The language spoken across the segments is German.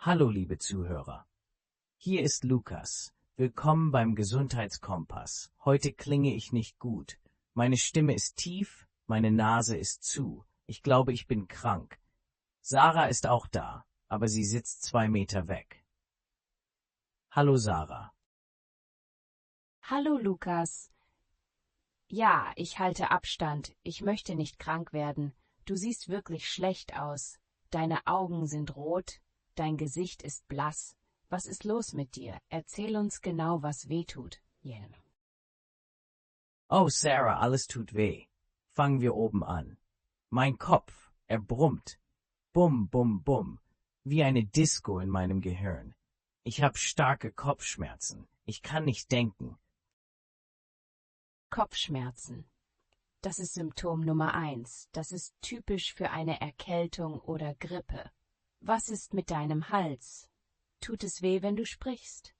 Hallo, liebe Zuhörer. Hier ist Lukas. Willkommen beim Gesundheitskompass. Heute klinge ich nicht gut. Meine Stimme ist tief, meine Nase ist zu. Ich glaube, ich bin krank. Sarah ist auch da, aber sie sitzt 2 Meter weg. Hallo, Sarah. Hallo Lukas. Ja, ich halte Abstand. Ich möchte nicht krank werden. Du siehst wirklich schlecht aus. Deine Augen sind rot, dein Gesicht ist blass. Was ist los mit dir? Erzähl uns genau, was weh tut. Yeah. Oh, Sarah, alles tut weh. Fangen wir oben an. Mein Kopf, er brummt. Bum, bum, bum. Wie eine Disco in meinem Gehirn. Ich habe starke Kopfschmerzen. Ich kann nicht denken. Kopfschmerzen. Das ist Symptom Nummer 1. Das ist typisch für eine Erkältung oder Grippe. Was ist mit deinem Hals? Tut es weh, wenn du sprichst?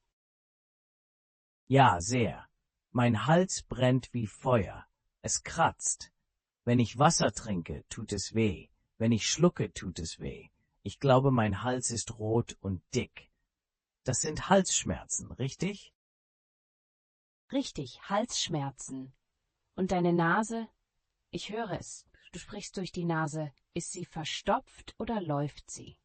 Ja, sehr. Mein Hals brennt wie Feuer. Es kratzt. Wenn ich Wasser trinke, tut es weh. Wenn ich schlucke, tut es weh. Ich glaube, mein Hals ist rot und dick. Das sind Halsschmerzen, richtig? Richtig, Halsschmerzen. Und deine Nase? Ich höre es. Du sprichst durch die Nase. Ist sie verstopft oder läuft sie?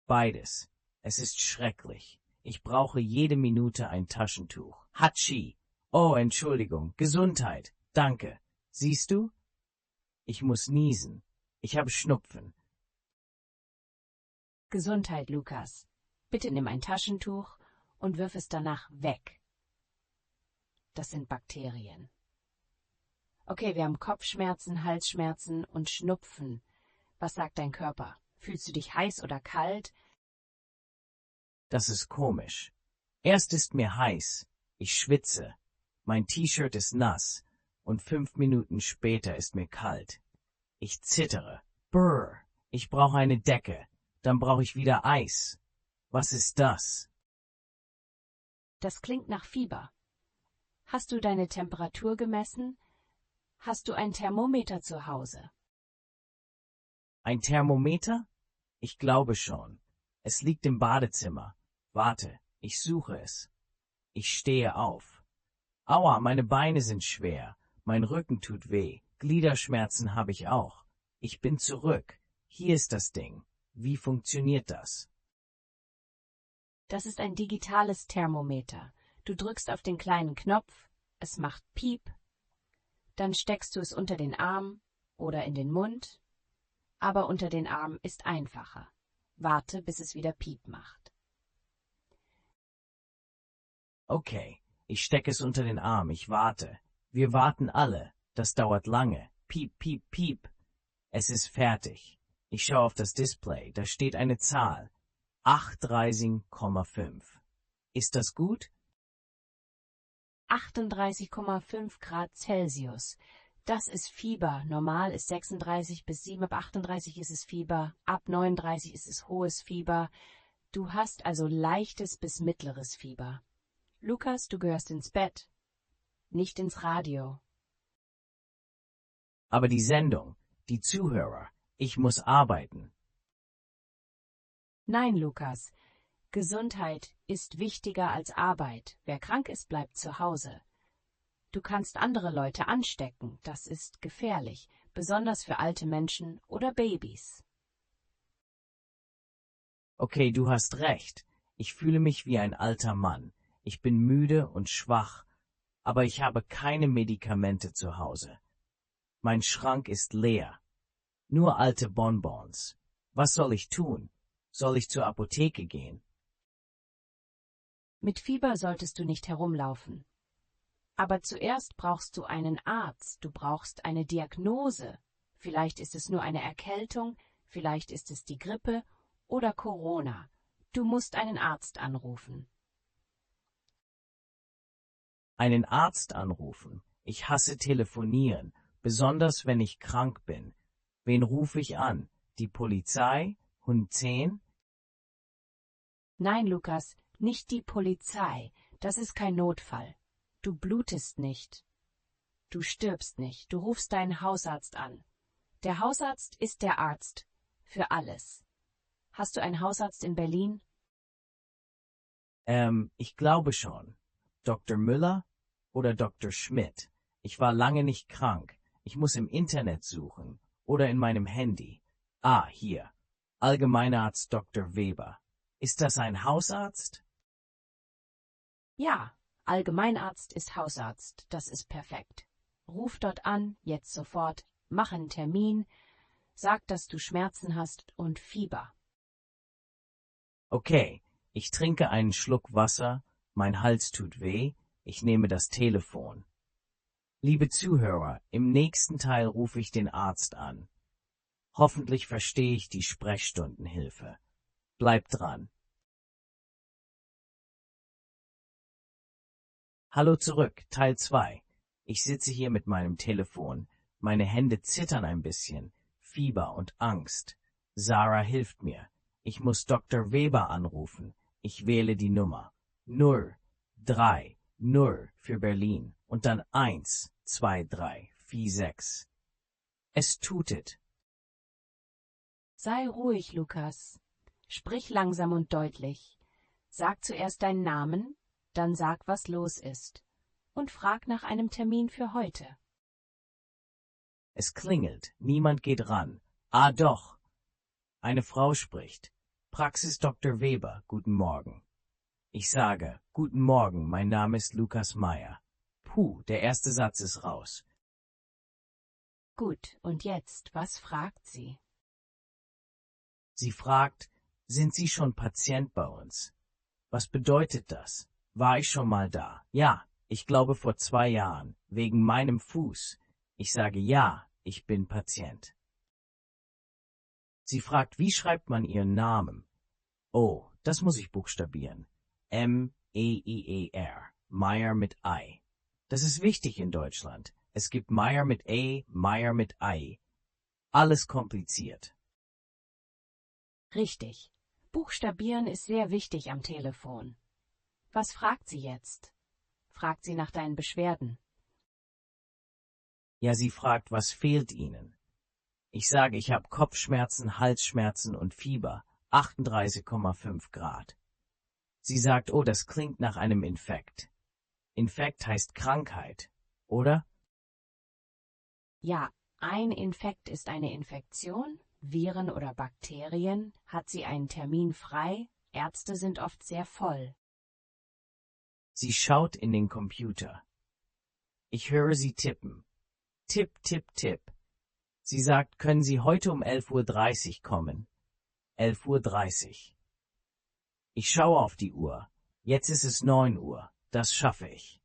Beides. Es ist schrecklich. Ich brauche jede Minute ein Taschentuch. Hatschi! Oh, Entschuldigung. Gesundheit. Danke. Siehst du? Ich muss niesen. Ich habe Schnupfen. Gesundheit, Lukas. Bitte nimm ein Taschentuch und wirf es danach weg. Das sind Bakterien. Okay, wir haben Kopfschmerzen, Halsschmerzen und Schnupfen. Was sagt dein Körper? Fühlst du dich heiß oder kalt? Das ist komisch. Erst ist mir heiß. Ich schwitze. Mein T-Shirt ist nass. Und 5 Minuten später ist mir kalt. Ich zittere. Brr. Ich brauche eine Decke. Dann brauche ich wieder Eis. Was ist das? Das klingt nach Fieber. Hast du deine Temperatur gemessen? Hast du ein Thermometer zu Hause? Ein Thermometer? Ich glaube schon. Es liegt im Badezimmer. Warte, ich suche es. Ich stehe auf. Aua, meine Beine sind schwer. Mein Rücken tut weh. Gliederschmerzen habe ich auch. Ich bin zurück. Hier ist das Ding. Wie funktioniert das? Das ist ein digitales Thermometer. Du drückst auf den kleinen Knopf, es macht Piep, dann steckst du es unter den Arm oder in den Mund, aber unter den Arm ist einfacher. Warte, bis es wieder Piep macht. Okay, ich stecke es unter den Arm, ich warte. Wir warten alle. Das dauert lange. Piep, piep, piep. Es ist fertig. Ich schaue auf das Display, da steht eine Zahl. 38,5. Ist das gut? 38,5 Grad Celsius. Das ist Fieber. Normal ist 36 bis 7, ab 38 ist es Fieber, ab 39 ist es hohes Fieber. Du hast also leichtes bis mittleres Fieber. Lukas, du gehörst ins Bett, nicht ins Radio. Aber die Sendung, die Zuhörer, ich muss arbeiten. Nein, Lukas. Gesundheit ist wichtiger als Arbeit. Wer krank ist, bleibt zu Hause. Du kannst andere Leute anstecken. Das ist gefährlich, besonders für alte Menschen oder Babys. Okay, du hast recht. Ich fühle mich wie ein alter Mann. Ich bin müde und schwach, aber ich habe keine Medikamente zu Hause. Mein Schrank ist leer. Nur alte Bonbons. Was soll ich tun? Soll ich zur Apotheke gehen? Mit Fieber solltest du nicht herumlaufen. Aber zuerst brauchst du einen Arzt, du brauchst eine Diagnose. Vielleicht ist es nur eine Erkältung, vielleicht ist es die Grippe oder Corona. Du musst einen Arzt anrufen. Einen Arzt anrufen. Ich hasse telefonieren, besonders wenn ich krank bin. Wen rufe ich an? Die Polizei? 110? Nein, Lukas, nicht die Polizei. Das ist kein Notfall. Du blutest nicht. Du stirbst nicht. Du rufst deinen Hausarzt an. Der Hausarzt ist der Arzt für alles. Hast du einen Hausarzt in Berlin? Ich glaube schon. Dr. Müller oder Dr. Schmidt. Ich war lange nicht krank. Ich muss im Internet suchen oder in meinem Handy. Ah, hier. Allgemeinarzt Dr. Weber. Ist das ein Hausarzt? Ja, Allgemeinarzt ist Hausarzt. Das ist perfekt. Ruf dort an, jetzt sofort, mach einen Termin, sag, dass du Schmerzen hast und Fieber. Okay, ich trinke einen Schluck Wasser, mein Hals tut weh, ich nehme das Telefon. Liebe Zuhörer, im nächsten Teil rufe ich den Arzt an. Hoffentlich verstehe ich die Sprechstundenhilfe. Bleibt dran. Hallo zurück, Teil 2. Ich sitze hier mit meinem Telefon. Meine Hände zittern ein bisschen. Fieber und Angst. Sarah hilft mir. Ich muss Dr. Weber anrufen. Ich wähle die Nummer. 0, 3, 0 für Berlin. Und dann 1, 2, 3, 4, 6. Es tutet. Sei ruhig, Lukas. Sprich langsam und deutlich. Sag zuerst deinen Namen, dann sag, was los ist. Und frag nach einem Termin für heute. Es klingelt. Niemand geht ran. Ah doch. Eine Frau spricht. Praxis Dr. Weber, guten Morgen. Ich sage, guten Morgen, mein Name ist Lukas Meyer. Puh, der erste Satz ist raus. Gut, und jetzt, was fragt sie? Sie fragt, sind Sie schon Patient bei uns? Was bedeutet das? War ich schon mal da? Ja, ich glaube vor 2 Jahren, wegen meinem Fuß. Ich sage ja, ich bin Patient. Sie fragt, wie schreibt man Ihren Namen? Oh, das muss ich buchstabieren. M-E-I-E-R. Meyer mit I. Das ist wichtig in Deutschland. Es gibt Meyer mit E, Meyer mit I. Alles kompliziert. Richtig. Buchstabieren ist sehr wichtig am Telefon. Was fragt sie jetzt? Fragt sie nach deinen Beschwerden? Ja, sie fragt, was fehlt Ihnen? Ich sage, ich habe Kopfschmerzen, Halsschmerzen und Fieber, 38,5 Grad. Sie sagt, oh, das klingt nach einem Infekt. Infekt heißt Krankheit, oder? Ja, ein Infekt ist eine Infektion, Viren oder Bakterien, hat sie einen Termin frei, Ärzte sind oft sehr voll. Sie schaut in den Computer. Ich höre sie tippen. Tipp, tipp, tipp. Sie sagt, können Sie heute um 11:30 Uhr kommen? 11:30 Uhr. Ich schaue auf die Uhr. Jetzt ist es 9 Uhr. Das schaffe ich.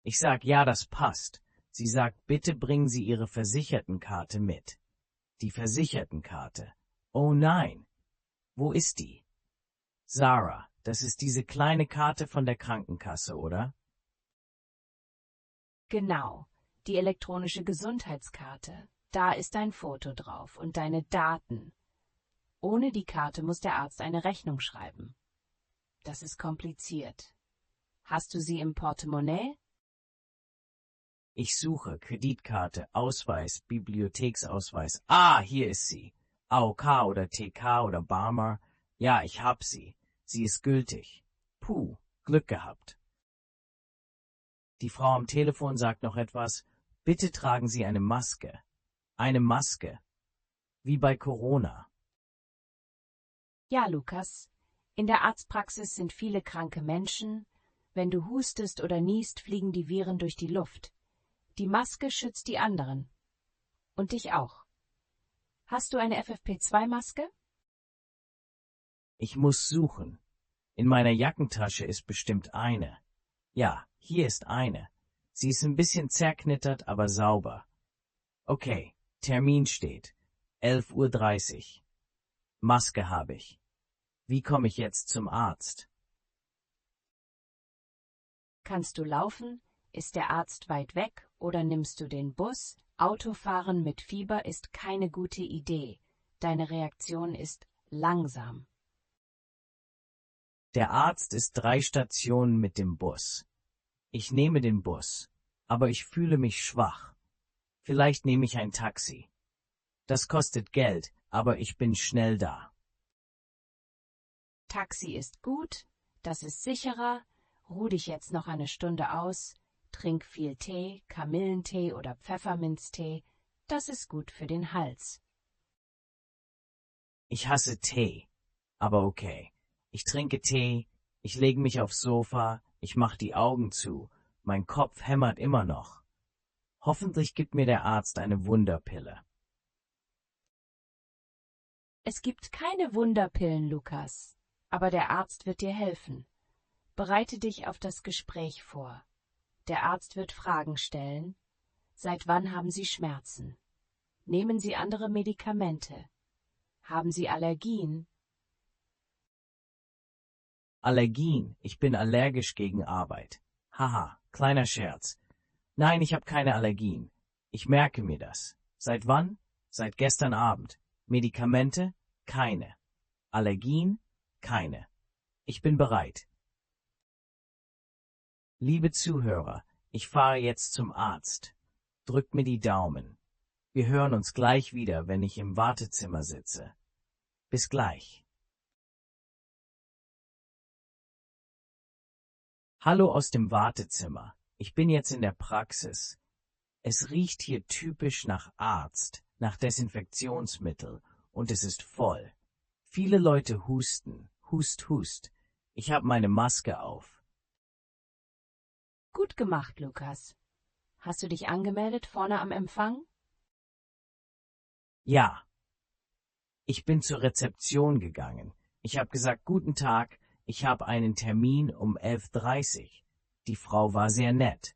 Ich sag, ja, das passt. Sie sagt, bitte bringen Sie Ihre Versichertenkarte mit. Die Versichertenkarte. Oh nein. Wo ist die? Sarah, das ist diese kleine Karte von der Krankenkasse, oder? Genau, die elektronische Gesundheitskarte. Da ist dein Foto drauf und deine Daten. Ohne die Karte muss der Arzt eine Rechnung schreiben. Das ist kompliziert. Hast du sie im Portemonnaie? Ich suche Kreditkarte, Ausweis, Bibliotheksausweis. Ah, hier ist sie. AOK oder TK oder Barmer. Ja, ich hab sie. Sie ist gültig. Puh, Glück gehabt. Die Frau am Telefon sagt noch etwas. Bitte tragen Sie eine Maske. Eine Maske. Wie bei Corona. Ja, Lukas. In der Arztpraxis sind viele kranke Menschen. Wenn du hustest oder niest, fliegen die Viren durch die Luft. Die Maske schützt die anderen. Und dich auch. Hast du eine FFP2-Maske? Ich muss suchen. In meiner Jackentasche ist bestimmt eine. Ja, hier ist eine. Sie ist ein bisschen zerknittert, aber sauber. Okay, Termin steht. 11:30 Uhr. Maske habe ich. Wie komme ich jetzt zum Arzt? Kannst du laufen? Ist der Arzt weit weg oder nimmst du den Bus? Autofahren mit Fieber ist keine gute Idee. Deine Reaktion ist langsam. Der Arzt ist 3 Stationen mit dem Bus. Ich nehme den Bus, aber ich fühle mich schwach. Vielleicht nehme ich ein Taxi. Das kostet Geld, aber ich bin schnell da. Taxi ist gut, das ist sicherer, ruh dich jetzt noch eine Stunde aus, trink viel Tee, Kamillentee oder Pfefferminztee, das ist gut für den Hals. Ich hasse Tee, aber okay. Ich trinke Tee, ich lege mich aufs Sofa, ich mach die Augen zu, mein Kopf hämmert immer noch. Hoffentlich gibt mir der Arzt eine Wunderpille. Es gibt keine Wunderpillen, Lukas, aber der Arzt wird dir helfen. Bereite dich auf das Gespräch vor. Der Arzt wird Fragen stellen. Seit wann haben Sie Schmerzen? Nehmen Sie andere Medikamente? Haben Sie Allergien? Allergien, ich bin allergisch gegen Arbeit. Haha, kleiner Scherz. Nein, ich habe keine Allergien. Ich merke mir das. Seit wann? Seit gestern Abend. Medikamente? Keine. Allergien? Keine. Ich bin bereit. Liebe Zuhörer, ich fahre jetzt zum Arzt. Drückt mir die Daumen. Wir hören uns gleich wieder, wenn ich im Wartezimmer sitze. Bis gleich. Hallo aus dem Wartezimmer. Ich bin jetzt in der Praxis. Es riecht hier typisch nach Arzt, nach Desinfektionsmittel und es ist voll. Viele Leute husten. Hust, hust. Ich habe meine Maske auf. Gut gemacht, Lukas. Hast du dich angemeldet vorne am Empfang? Ja. Ich bin zur Rezeption gegangen. Ich habe gesagt, guten Tag, ich habe einen Termin um 11:30 Uhr. Die Frau war sehr nett.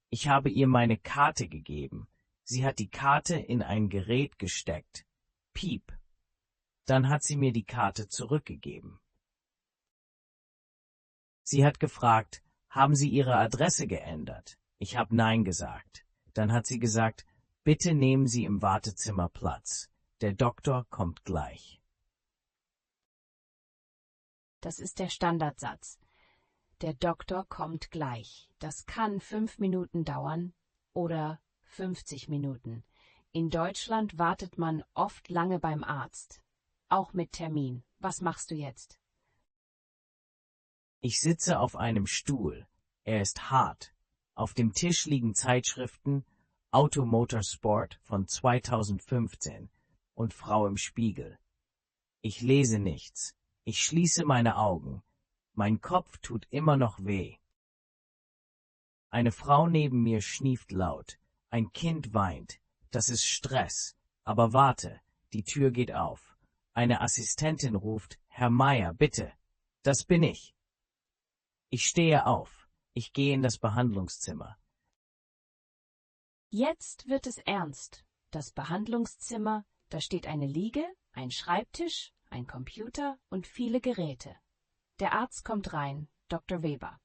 Ich habe ihr meine Karte gegeben. Sie hat die Karte in ein Gerät gesteckt. Piep. Dann hat sie mir die Karte zurückgegeben. Sie hat gefragt, haben Sie Ihre Adresse geändert? Ich habe Nein gesagt. Dann hat sie gesagt, bitte nehmen Sie im Wartezimmer Platz. Der Doktor kommt gleich. Das ist der Standardsatz. Der Doktor kommt gleich. Das kann 5 Minuten dauern oder 50 Minuten. In Deutschland wartet man oft lange beim Arzt. Auch mit Termin. Was machst du jetzt? Ich sitze auf einem Stuhl. Er ist hart. Auf dem Tisch liegen Zeitschriften Automotorsport von 2015 und Frau im Spiegel. Ich lese nichts. Ich schließe meine Augen. Mein Kopf tut immer noch weh. Eine Frau neben mir schnieft laut. Ein Kind weint. Das ist Stress. Aber warte, die Tür geht auf. Eine Assistentin ruft, Herr Meier, bitte. Das bin ich. Ich stehe auf. Ich gehe in das Behandlungszimmer. Jetzt wird es ernst. Das Behandlungszimmer, da steht eine Liege, ein Schreibtisch, ein Computer und viele Geräte. Der Arzt kommt rein, Dr. Weber.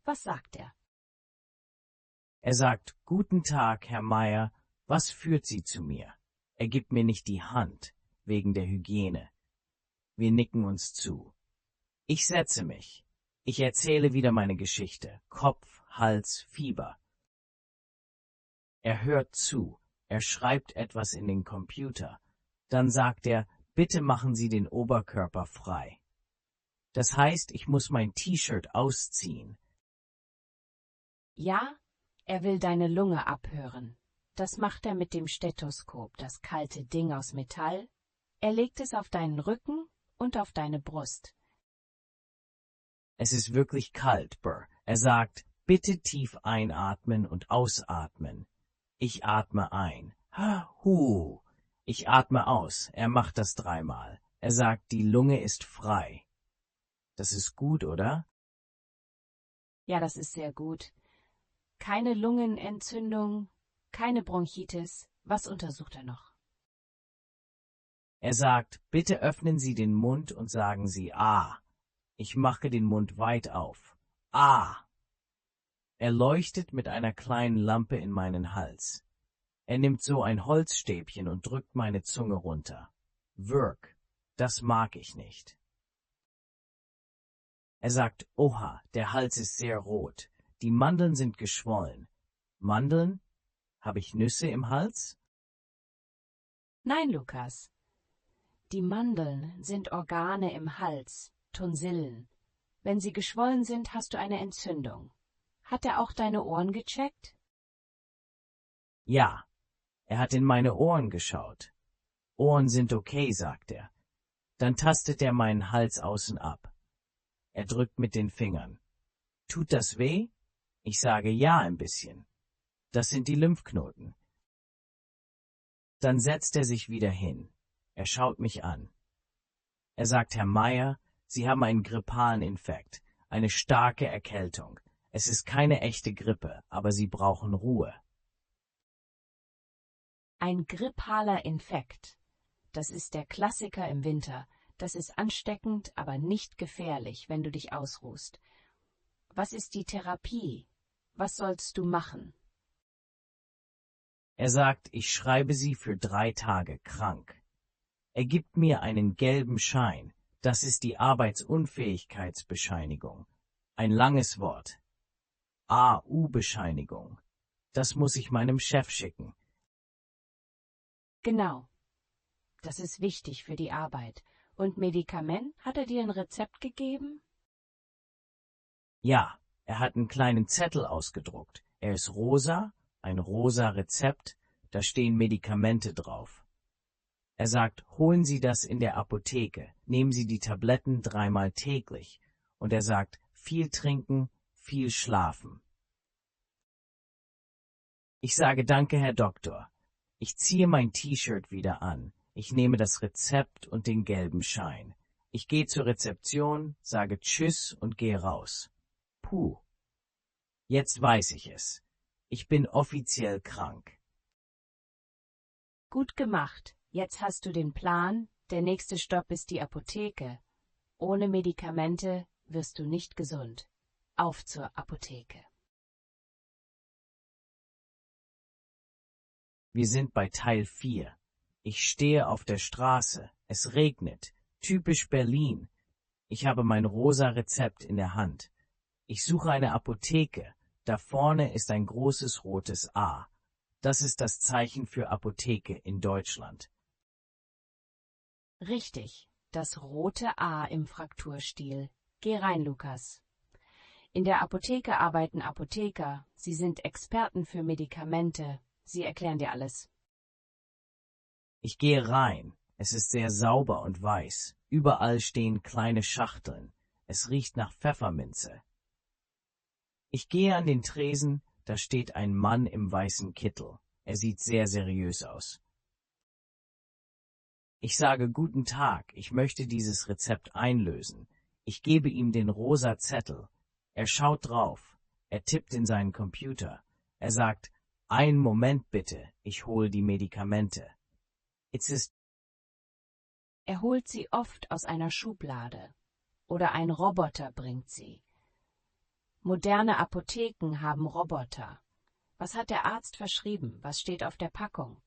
Was sagt er? Er sagt, guten Tag, Herr Meier, was führt Sie zu mir? Er gibt mir nicht die Hand, wegen der Hygiene. Wir nicken uns zu. Ich setze mich. Ich erzähle wieder meine Geschichte. Kopf, Hals, Fieber. Er hört zu. Er schreibt etwas in den Computer. Dann sagt er, bitte machen Sie den Oberkörper frei. Das heißt, ich muss mein T-Shirt ausziehen. Ja, er will deine Lunge abhören. Das macht er mit dem Stethoskop, das kalte Ding aus Metall. Er legt es auf deinen Rücken und auf deine Brust. Es ist wirklich kalt, Burr. Er sagt, bitte tief einatmen und ausatmen. Ich atme ein. Hu. Ich atme aus. Er macht das 3-mal. Er sagt, die Lunge ist frei. Das ist gut, oder? Ja, das ist sehr gut. Keine Lungenentzündung, keine Bronchitis. Was untersucht er noch? Er sagt, bitte öffnen Sie den Mund und sagen Sie Ah. Ich mache den Mund weit auf. Ah. Er leuchtet mit einer kleinen Lampe in meinen Hals. Er nimmt so ein Holzstäbchen und drückt meine Zunge runter. Wirk, das mag ich nicht. Er sagt, oha, der Hals ist sehr rot. Die Mandeln sind geschwollen. Mandeln? Habe ich Nüsse im Hals? Nein, Lukas. Die Mandeln sind Organe im Hals, Tonsillen. Wenn sie geschwollen sind, hast du eine Entzündung. Hat er auch deine Ohren gecheckt? Ja, er hat in meine Ohren geschaut. Ohren sind okay, sagt er. Dann tastet er meinen Hals außen ab. Er drückt mit den Fingern. Tut das weh? Ich sage ja, ein bisschen. Das sind die Lymphknoten. Dann setzt er sich wieder hin. Er schaut mich an. Er sagt, Herr Meier, Sie haben einen grippalen Infekt, eine starke Erkältung. Es ist keine echte Grippe, aber Sie brauchen Ruhe. Ein grippaler Infekt. Das ist der Klassiker im Winter. Das ist ansteckend, aber nicht gefährlich, wenn du dich ausruhst. Was ist die Therapie? Was sollst du machen? Er sagt, ich schreibe Sie für 3 Tage krank. Er gibt mir einen gelben Schein. Das ist die Arbeitsunfähigkeitsbescheinigung. Ein langes Wort. AU-Bescheinigung. Das muss ich meinem Chef schicken. Genau. Das ist wichtig für die Arbeit. Und Medikament? Hat er dir ein Rezept gegeben? Ja, er hat einen kleinen Zettel ausgedruckt. Er ist rosa, ein rosa Rezept, da stehen Medikamente drauf. Er sagt, holen Sie das in der Apotheke, nehmen Sie die Tabletten 3-mal täglich. Und er sagt, viel trinken, viel schlafen. Ich sage, danke, Herr Doktor. Ich ziehe mein T-Shirt wieder an. Ich nehme das Rezept und den gelben Schein. Ich gehe zur Rezeption, sage Tschüss und gehe raus. Puh. Jetzt weiß ich es. Ich bin offiziell krank. Gut gemacht. Jetzt hast du den Plan. Der nächste Stopp ist die Apotheke. Ohne Medikamente wirst du nicht gesund. Auf zur Apotheke. Wir sind bei Teil 4. Ich stehe auf der Straße. Es regnet. Typisch Berlin. Ich habe mein rosa Rezept in der Hand. Ich suche eine Apotheke. Da vorne ist ein großes rotes A. Das ist das Zeichen für Apotheke in Deutschland. Richtig, das rote A im Frakturstil. Geh rein, Lukas. In der Apotheke arbeiten Apotheker. Sie sind Experten für Medikamente. Sie erklären dir alles. Ich gehe rein. Es ist sehr sauber und weiß. Überall stehen kleine Schachteln. Es riecht nach Pfefferminze. Ich gehe an den Tresen, da steht ein Mann im weißen Kittel. Er sieht sehr seriös aus. Ich sage, guten Tag, ich möchte dieses Rezept einlösen. Ich gebe ihm den rosa Zettel. Er schaut drauf. Er tippt in seinen Computer. Er sagt, einen Moment bitte, ich hole die Medikamente. Er holt sie oft aus einer Schublade. Oder ein Roboter bringt sie. Moderne Apotheken haben Roboter. Was hat der Arzt verschrieben? Was steht auf der Packung?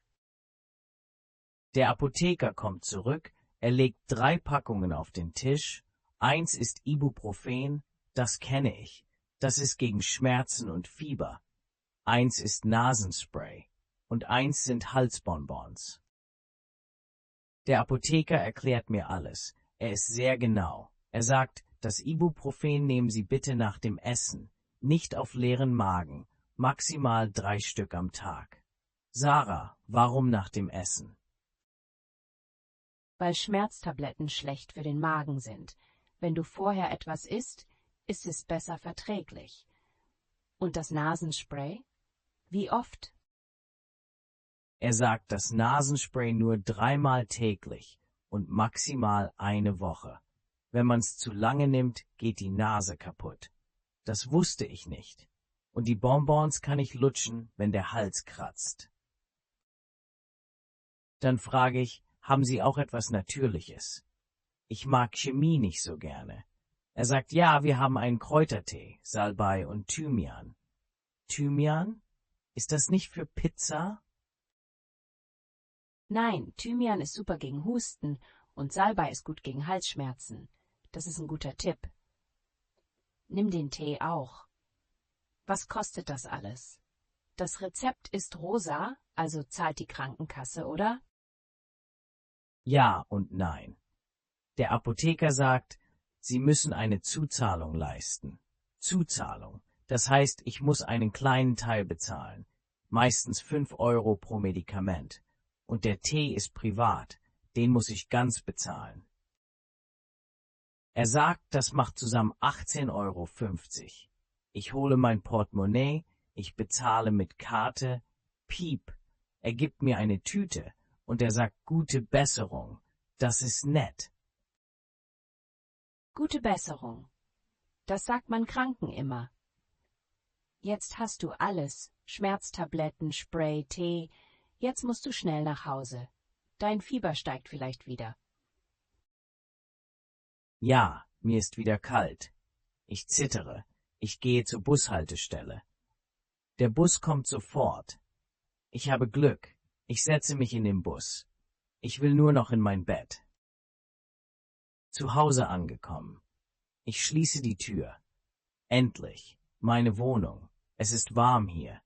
Der Apotheker kommt zurück, er legt 3 Packungen auf den Tisch. 1 ist Ibuprofen, das kenne ich. Das ist gegen Schmerzen und Fieber. 1 ist Nasenspray und 1 sind Halsbonbons. Der Apotheker erklärt mir alles. Er ist sehr genau. Er sagt, das Ibuprofen nehmen Sie bitte nach dem Essen, nicht auf leeren Magen, maximal 3 Stück am Tag. Sarah, warum nach dem Essen? Weil Schmerztabletten schlecht für den Magen sind. Wenn du vorher etwas isst, ist es besser verträglich. Und das Nasenspray? Wie oft? Er sagt, das Nasenspray nur 3-mal täglich und maximal eine Woche. Wenn man's zu lange nimmt, geht die Nase kaputt. Das wusste ich nicht. Und die Bonbons kann ich lutschen, wenn der Hals kratzt. Dann frage ich, haben Sie auch etwas Natürliches? Ich mag Chemie nicht so gerne. Er sagt, ja, wir haben einen Kräutertee, Salbei und Thymian. Thymian? Ist das nicht für Pizza? Nein, Thymian ist super gegen Husten und Salbei ist gut gegen Halsschmerzen. Das ist ein guter Tipp. Nimm den Tee auch. Was kostet das alles? Das Rezept ist rosa, also zahlt die Krankenkasse, oder? Ja und nein. Der Apotheker sagt, Sie müssen eine Zuzahlung leisten. Zuzahlung. Das heißt, ich muss einen kleinen Teil bezahlen. Meistens 5 Euro pro Medikament. Und der Tee ist privat. Den muss ich ganz bezahlen. Er sagt, das macht zusammen 18,50 Euro. Ich hole mein Portemonnaie, ich bezahle mit Karte, piep. Er gibt mir eine Tüte und er sagt gute Besserung. Das ist nett. Gute Besserung. Das sagt man Kranken immer. Jetzt hast du alles. Schmerztabletten, Spray, Tee. Jetzt musst du schnell nach Hause. Dein Fieber steigt vielleicht wieder. Ja, mir ist wieder kalt. Ich zittere. Ich gehe zur Bushaltestelle. Der Bus kommt sofort. Ich habe Glück. Ich setze mich in den Bus. Ich will nur noch in mein Bett. Zu Hause angekommen. Ich schließe die Tür. Endlich. Meine Wohnung. Es ist warm hier.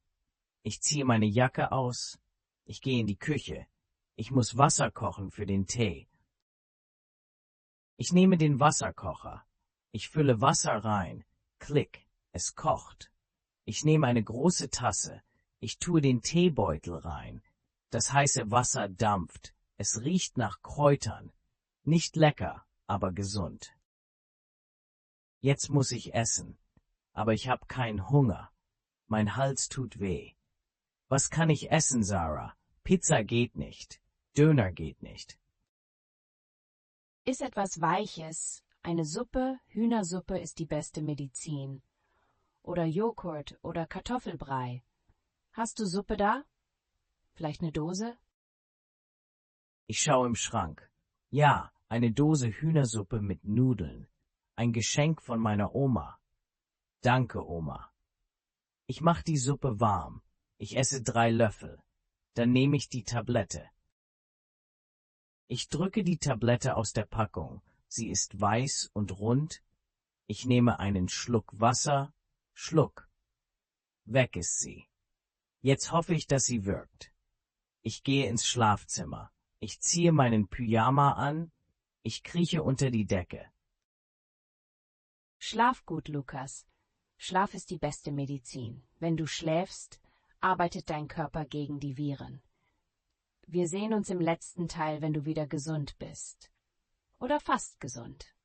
Ich ziehe meine Jacke aus. Ich gehe in die Küche. Ich muss Wasser kochen für den Tee. Ich nehme den Wasserkocher. Ich fülle Wasser rein. Klick. Es kocht. Ich nehme eine große Tasse. Ich tue den Teebeutel rein. Das heiße Wasser dampft. Es riecht nach Kräutern. Nicht lecker, aber gesund. Jetzt muss ich essen. Aber ich habe keinen Hunger. Mein Hals tut weh. Was kann ich essen, Sarah? Pizza geht nicht. Döner geht nicht. Iss etwas Weiches. Eine Suppe, Hühnersuppe ist die beste Medizin. Oder Joghurt oder Kartoffelbrei. Hast du Suppe da? Vielleicht eine Dose? Ich schaue im Schrank. Ja, eine Dose Hühnersuppe mit Nudeln. Ein Geschenk von meiner Oma. Danke, Oma. Ich mache die Suppe warm. Ich esse 3 Löffel. Dann nehme ich die Tablette. Ich drücke die Tablette aus der Packung. Sie ist weiß und rund. Ich nehme einen Schluck Wasser. Schluck. Weg ist sie. Jetzt hoffe ich, dass sie wirkt. Ich gehe ins Schlafzimmer. Ich ziehe meinen Pyjama an. Ich krieche unter die Decke. Schlaf gut, Lukas. Schlaf ist die beste Medizin. Wenn du schläfst, arbeitet dein Körper gegen die Viren. Wir sehen uns im letzten Teil, wenn du wieder gesund bist. Oder fast gesund.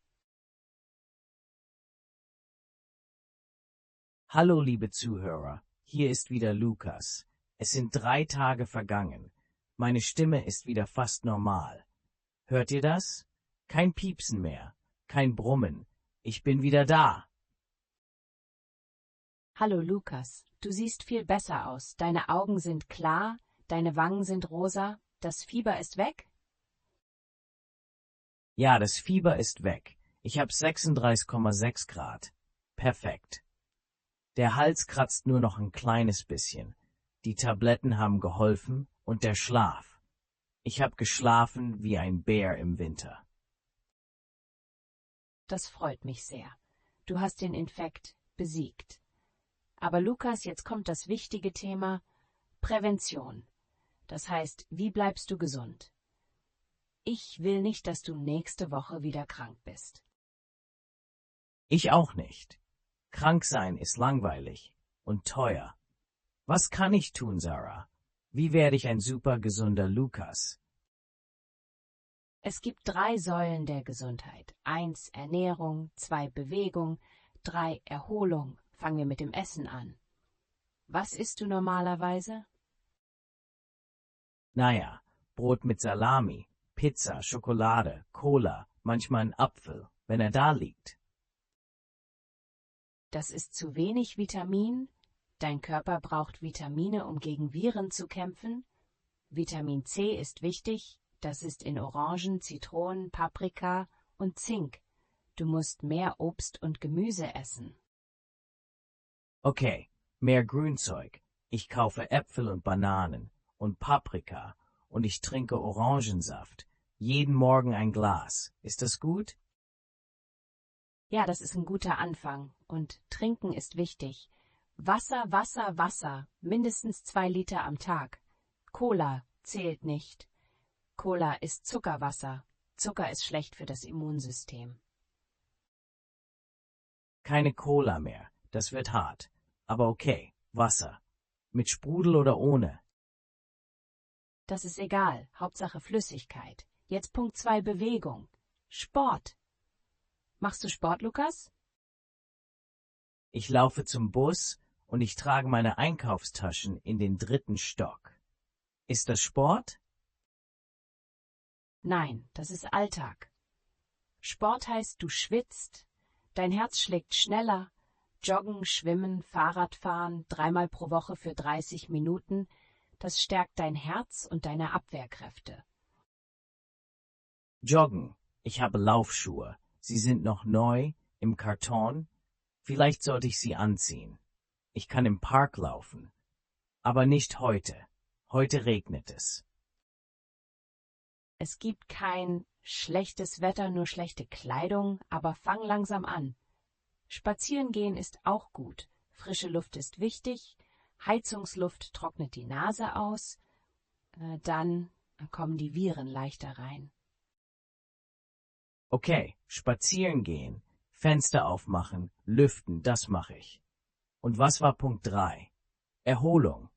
Hallo, liebe Zuhörer. Hier ist wieder Lukas. Es sind 3 Tage vergangen. Meine Stimme ist wieder fast normal. Hört ihr das? Kein Piepsen mehr. Kein Brummen. Ich bin wieder da. Hallo, Lukas. Du siehst viel besser aus. Deine Augen sind klar, deine Wangen sind rosa. Das Fieber ist weg? Ja, das Fieber ist weg. Ich habe 36,6 Grad. Perfekt. Der Hals kratzt nur noch ein kleines bisschen. Die Tabletten haben geholfen und der Schlaf. Ich habe geschlafen wie ein Bär im Winter. Das freut mich sehr. Du hast den Infekt besiegt. Aber Lukas, jetzt kommt das wichtige Thema Prävention. Das heißt, wie bleibst du gesund? Ich will nicht, dass du nächste Woche wieder krank bist. Ich auch nicht. Krank sein ist langweilig und teuer. Was kann ich tun, Sarah? Wie werde ich ein super gesunder Lukas? Es gibt 3 Säulen der Gesundheit. 1 Ernährung, 2 Bewegung, 3 Erholung. Fangen wir mit dem Essen an. Was isst du normalerweise? Naja, Brot mit Salami, Pizza, Schokolade, Cola, manchmal ein Apfel, wenn er da liegt. Das ist zu wenig Vitamin. Dein Körper braucht Vitamine, um gegen Viren zu kämpfen. Vitamin C ist wichtig. Das ist in Orangen, Zitronen, Paprika und Zink. Du musst mehr Obst und Gemüse essen. Okay, mehr Grünzeug. Ich kaufe Äpfel und Bananen und Paprika und ich trinke Orangensaft. Jeden Morgen ein Glas. Ist das gut? Ja, das ist ein guter Anfang. Und trinken ist wichtig. Wasser, Wasser, Wasser. Mindestens 2 Liter am Tag. Cola zählt nicht. Cola ist Zuckerwasser. Zucker ist schlecht für das Immunsystem. Keine Cola mehr, das wird hart. Aber okay, Wasser. Mit Sprudel oder ohne? Das ist egal, Hauptsache Flüssigkeit. Jetzt Punkt 2, Bewegung. Sport. Machst du Sport, Lukas? Ich laufe zum Bus und ich trage meine Einkaufstaschen in den 3. Stock. Ist das Sport? Nein, das ist Alltag. Sport heißt, du schwitzt, dein Herz schlägt schneller, Joggen, Schwimmen, Fahrradfahren 3-mal pro Woche für 30 Minuten, das stärkt dein Herz und deine Abwehrkräfte. Joggen. Ich habe Laufschuhe. Sie sind noch neu, im Karton. Vielleicht sollte ich sie anziehen. Ich kann im Park laufen. Aber nicht heute. Heute regnet es. Es gibt kein schlechtes Wetter, nur schlechte Kleidung, aber fang langsam an. Spazieren gehen ist auch gut. Frische Luft ist wichtig. Heizungsluft trocknet die Nase aus. Dann kommen die Viren leichter rein. Okay, spazieren gehen, Fenster aufmachen, lüften, das mache ich. Und was war Punkt 3? Erholung.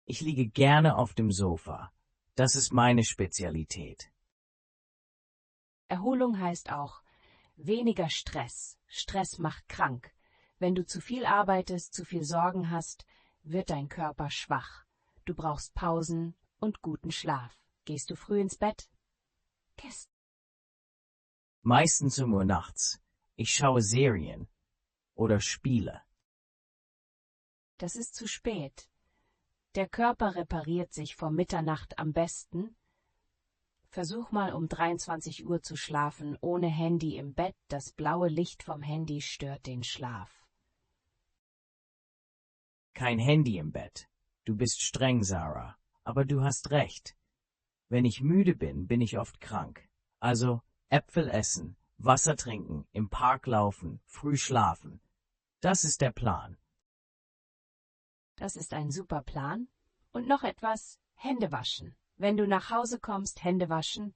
Ich liege gerne auf dem Sofa. Das ist meine Spezialität. Erholung heißt auch weniger Stress. Stress macht krank. Wenn du zu viel arbeitest, zu viel Sorgen hast, wird dein Körper schwach. Du brauchst Pausen und guten Schlaf. Gehst du früh ins Bett? Meistens um Uhr nachts. Ich schaue Serien oder Spiele. Das ist zu spät. Der Körper repariert sich vor Mitternacht am besten. Versuch mal um 23 Uhr zu schlafen, ohne Handy im Bett. Das blaue Licht vom Handy stört den Schlaf. Kein Handy im Bett. Du bist streng, Sarah. Aber du hast recht. Wenn ich müde bin, bin ich oft krank. Also Äpfel essen, Wasser trinken, im Park laufen, früh schlafen. Das ist der Plan. Das ist ein super Plan. Und noch etwas, Hände waschen. Wenn du nach Hause kommst, Hände waschen.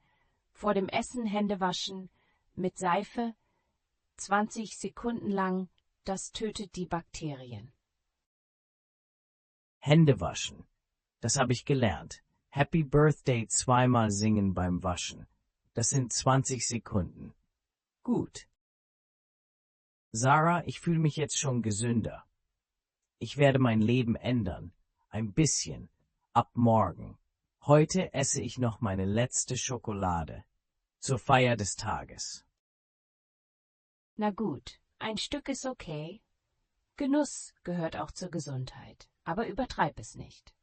Vor dem Essen Hände waschen. Mit Seife. 20 Sekunden lang. Das tötet die Bakterien. Hände waschen. Das habe ich gelernt. Happy Birthday 2-mal singen beim Waschen. Das sind 20 Sekunden. Gut. Sarah, ich fühle mich jetzt schon gesünder. Ich werde mein Leben ändern. Ein bisschen. Ab morgen. Heute esse ich noch meine letzte Schokolade. Zur Feier des Tages. Na gut, ein Stück ist okay. Genuss gehört auch zur Gesundheit, aber übertreib es nicht.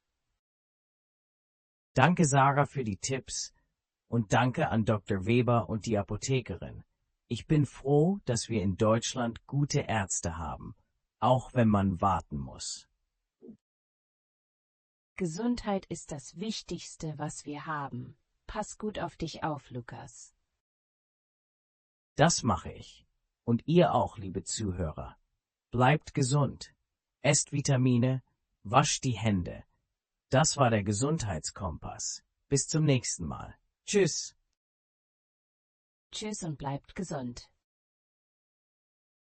Danke, Sarah, für die Tipps und danke an Dr. Weber und die Apothekerin. Ich bin froh, dass wir in Deutschland gute Ärzte haben, auch wenn man warten muss. Gesundheit ist das Wichtigste, was wir haben. Pass gut auf dich auf, Lukas. Das mache ich. Und ihr auch, liebe Zuhörer. Bleibt gesund. Esst Vitamine, wascht die Hände. Das war der Gesundheitskompass. Bis zum nächsten Mal. Tschüss. Tschüss und bleibt gesund.